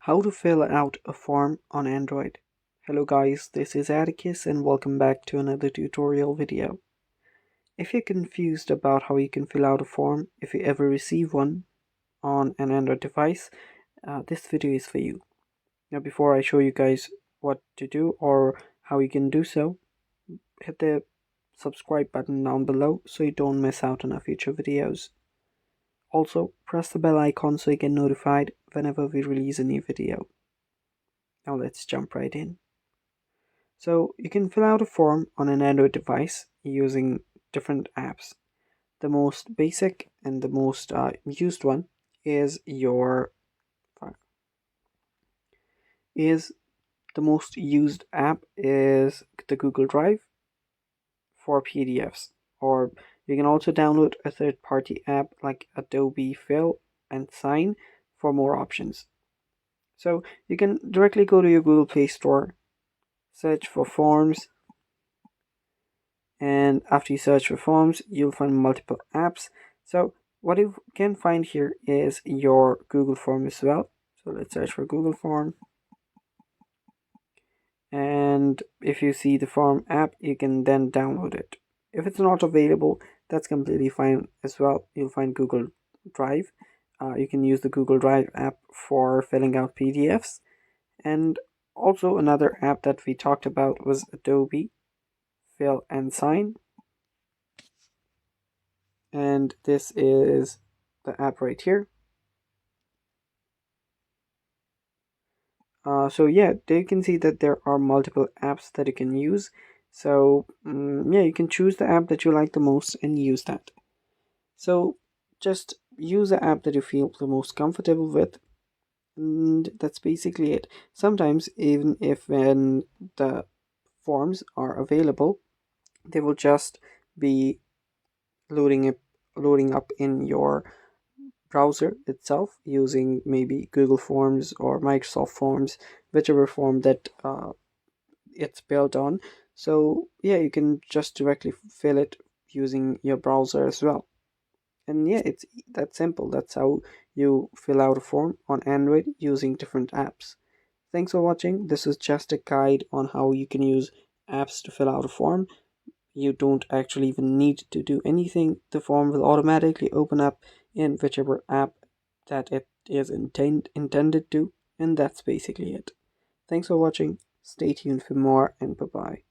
How to fill out a form on Android. Hello guys, this is Atticus and welcome back to another tutorial video. If you're confused about how you can fill out a form if you ever receive one on an Android device, this video is for you. Now before I show you guys what to do or how you can do so, hit the subscribe button down below so you don't miss out on our future videos. Also, press the bell icon so you get notified whenever we release a new video. Now let's jump right in. So you can fill out a form on an Android device using different apps. The most basic and the most used one is is the most used app is the Google Drive for PDFs, or you can also download a third-party app like Adobe Fill and Sign for more options. So you can directly go to your Google Play Store, search for forms, and after you search for forms you'll find multiple apps. So what you can find here is your Google form as well. So let's search for Google form, and if you see the form app you can then download it. If it's not available, that's completely fine as well. You'll find Google Drive. You can use the Google Drive app for filling out PDFs, and also another app that we talked about was Adobe Fill and Sign, and this is the app right here. So yeah, there you can see that there are multiple apps that you can use. So yeah, you can choose the app that you like the most and use that. So just use the app that you feel the most comfortable with, and that's basically it. Sometimes even if when the forms are available, they will just be loading up in your browser itself using maybe Google Forms or Microsoft Forms, whichever form that it's built on. So yeah, you can just directly fill it using your browser as well. And yeah, it's that simple. That's how you fill out a form on Android using different apps. Thanks for watching. This is just a guide on how you can use apps to fill out a form. You don't actually even need to do anything. The form will automatically open up in whichever app that it is intended to, and that's basically it. Thanks for watching. Stay tuned for more, and bye bye.